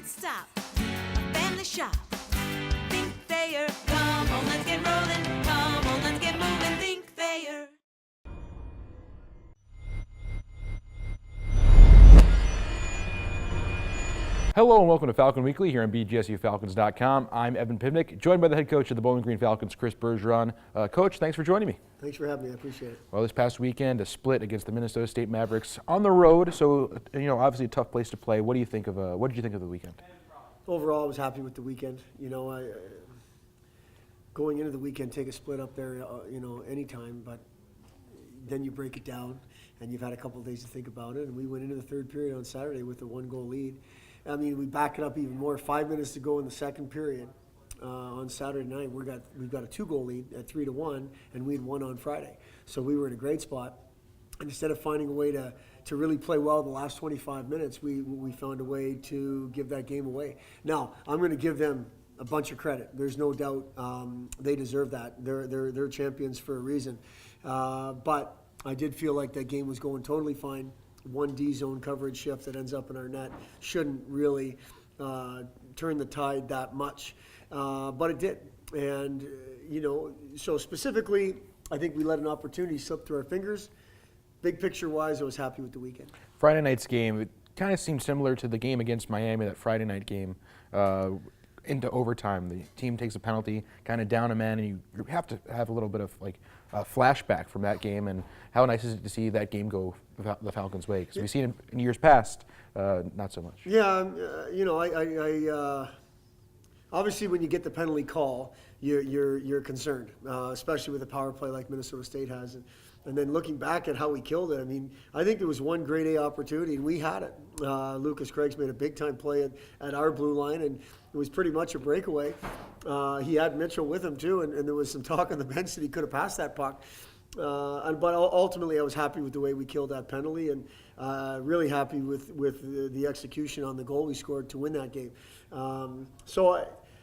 can't stop. A family shop. Think Thayer. Come on, let's get rolling. Come on, let's get moving. Think Thayer. Hello and welcome to Falcon Weekly here on BGSUFalcons.com. I'm Evan Pivnik, joined by the head coach of the Bowling Green Falcons, Chris Bergeron. Coach, thanks for joining me. Thanks for having me. I appreciate it. Well, this past weekend, a split against the Minnesota State Mavericks on the road. So, obviously a tough place to play. What did you think of the weekend? Overall, I was happy with the weekend. Going into the weekend, take a split up there, anytime, but then you break it down, and you've had a couple of days to think about it. And we went into the third period on Saturday with a 1-goal lead. I mean, we back it up even more. 5 minutes to go in the second period on Saturday night. We've got a 2-goal lead at 3-1, and we had won on Friday. So we were in a great spot. And instead of finding a way to really play well the last 25 minutes, we found a way to give that game away. Now, I'm going to give them a bunch of credit. There's no doubt they deserve that. They're champions for a reason. But I did feel like that game was going totally fine. One D-zone coverage shift that ends up in our net shouldn't really turn the tide that much, but it did. And, so specifically, I think we let an opportunity slip through our fingers. Big picture-wise, I was happy with the weekend. Friday night's game, it kind of seemed similar to the game against Miami, that Friday night game. Into overtime, the team takes a penalty, kind of down a man, and you have to have a little bit of a flashback from that game. And how nice is it to see that game go the Falcons' way? Because we've seen it in years past, not so much. Yeah, obviously when you get the penalty call, you're concerned, especially with a power play like Minnesota State has. And then looking back at how we killed it, I mean, I think there was one grade A opportunity, and we had it. Lucas Craig's made a big-time play at our blue line, and it was pretty much a breakaway. He had Mitchell with him, too, and there was some talk on the bench that he could have passed that puck. But ultimately, I was happy with the way we killed that penalty, and really happy with the execution on the goal we scored to win that game.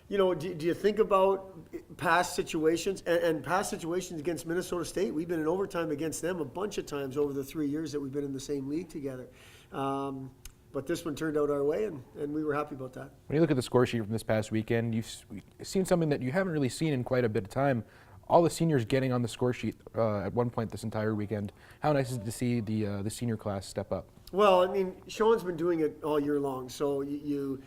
Do you think about past situations and past situations against Minnesota State? We've been in overtime against them a bunch of times over the 3 years that we've been in the same league together. But this one turned out our way, and we were happy about that. When you look at the score sheet from this past weekend, you've seen something that you haven't really seen in quite a bit of time. All the seniors getting on the score sheet at one point this entire weekend. How nice is it to see the senior class step up? Well, I mean, Sean's been doing it all year long, so you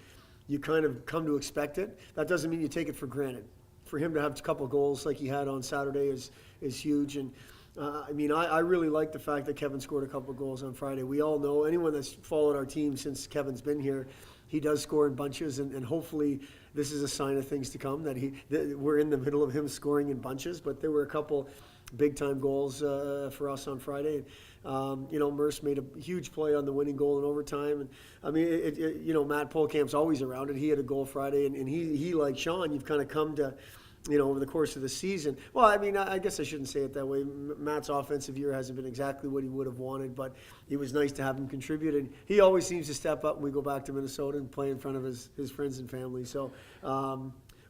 kind of come to expect it. That doesn't mean you take it for granted. For him to have a couple goals like he had on Saturday is huge. And I really like the fact that Kevin scored a couple goals on Friday. We all know, anyone that's followed our team since Kevin's been here, he does score in bunches, and hopefully this is a sign of things to come, that we're in the middle of him scoring in bunches. But there were a couple big-time goals for us on Friday. Merce made a huge play on the winning goal in overtime. And I mean, Matt Polkamp's always around it. He had a goal Friday, and he like Sean, you've kind of come to, over the course of the season. Well, I mean, I guess I shouldn't say it that way. Matt's offensive year hasn't been exactly what he would have wanted, but it was nice to have him contribute. And he always seems to step up when we go back to Minnesota and play in front of his friends and family. So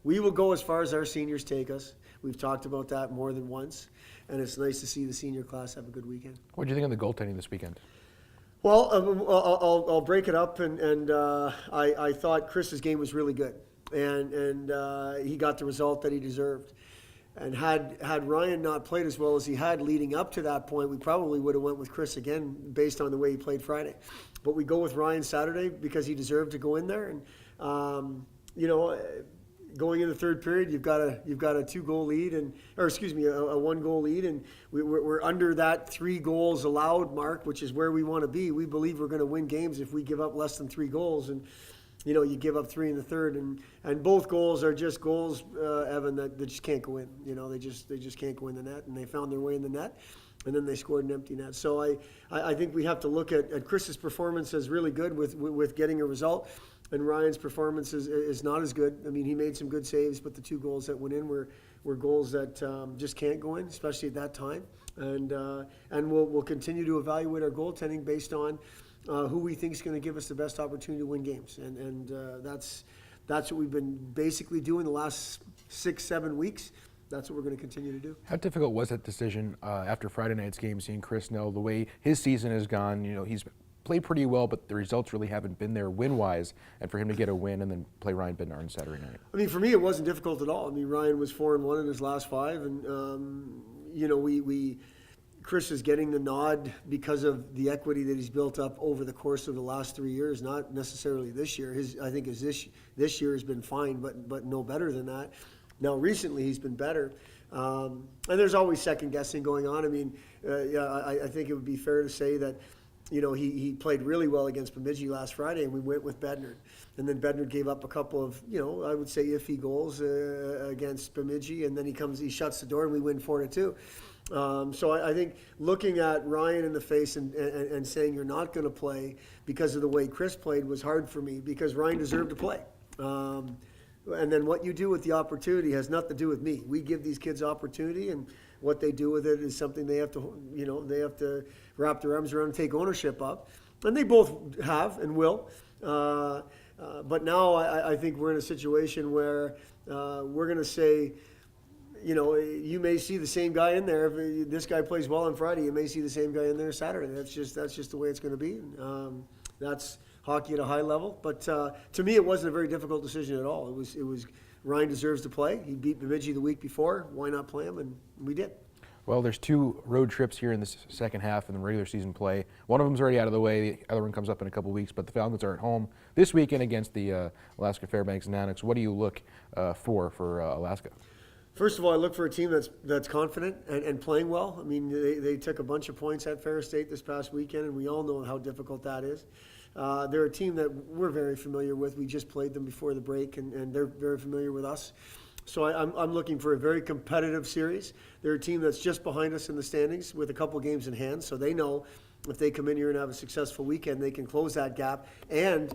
we will go as far as our seniors take us. We've talked about that more than once, and it's nice to see the senior class have a good weekend. What do you think of the goaltending this weekend? Well, I'll break it up, and I thought Chris's game was really good, and he got the result that he deserved. And had Ryan not played as well as he had leading up to that point, we probably would have went with Chris again based on the way he played Friday. But we go with Ryan Saturday because he deserved to go in there, and going in the third period, you've got a 2-goal lead, a 1-goal lead, and we're under that 3 goals allowed mark, which is where we want to be. We believe we're going to win games if we give up less than 3 goals, and you give up 3 in the third, and both goals are just goals, Evan, that just can't go in. They just can't go in the net, and they found their way in the net, and then they scored an empty net. So I think we have to look at Chris's performance as really good with getting a result. And Ryan's performance is not as good. I mean, he made some good saves, but the 2 goals that went in were goals that just can't go in, especially at that time. And we'll continue to evaluate our goaltending based on who we think is going to give us the best opportunity to win games. And that's what we've been basically doing the last 6-7 weeks. That's what we're going to continue to do. How difficult was that decision after Friday night's game, seeing Chris know the way his season has gone? He's played pretty well, but the results really haven't been there win-wise, and for him to get a win and then play Ryan Bednar on Saturday night. I mean, for me, it wasn't difficult at all. I mean, Ryan was 4-1 in his last 5, and you know, Chris is getting the nod because of the equity that he's built up over the course of the last 3 years, not necessarily this year. I think this year has been fine, but no better than that. Now, recently, he's been better. And there's always second guessing going on. I mean, I think it would be fair to say that, you know, he played really well against Bemidji last Friday, and we went with Bednar. And then Bednar gave up a couple of, you know, I would say iffy goals against Bemidji, and then he shuts the door, and we win 4-2. So I think looking at Ryan in the face and saying you're not going to play because of the way Chris played was hard for me, because Ryan deserved to play. And then what you do with the opportunity has nothing to do with me. We give these kids opportunity, and what they do with it is something they have to, you know, they have to wrap their arms around and take ownership of. And they both have and will. But now I think we're in a situation where we're going to say, you know, you may see the same guy in there. If this guy plays well on Friday, you may see the same guy in there Saturday. That's just the way it's going to be. That's hockey at a high level. But to me, it wasn't a very difficult decision at all. It was Ryan deserves to play. He beat Bemidji the week before. Why not play him? And we did. Well, there's 2 road trips here in the second half in the regular season play. One of them's already out of the way. The other one comes up in a couple weeks, but the Falcons are at home this weekend against the Alaska Fairbanks Nanooks. What do you look for Alaska? First of all, I look for a team that's confident and playing well. I mean, they took a bunch of points at Ferris State this past weekend, and we all know how difficult that is. They're a team that we're very familiar with. We just played them before the break, and they're very familiar with us. So I'm looking for a very competitive series. They're a team that's just behind us in the standings with a couple games in hand, so they know if they come in here and have a successful weekend, they can close that gap and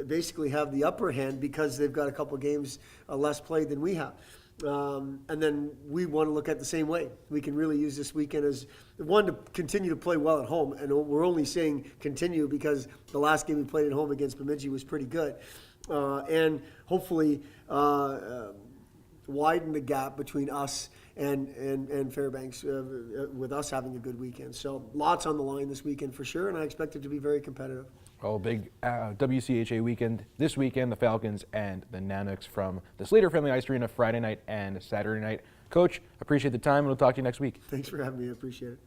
basically have the upper hand because they've got a couple games less played than we have. And then we want to look at the same way. We can really use this weekend as one to continue to play well at home, and we're only saying continue because the last game we played at home against Bemidji was pretty good, and hopefully widen the gap between us and Fairbanks with us having a good weekend. So lots on the line this weekend for sure, and I expect it to be very competitive. Well, big WCHA weekend this weekend, the Falcons and the Nanooks from the Slater Family Ice Arena Friday night and Saturday night. Coach, appreciate the time, and we'll talk to you next week. Thanks for having me. I appreciate it.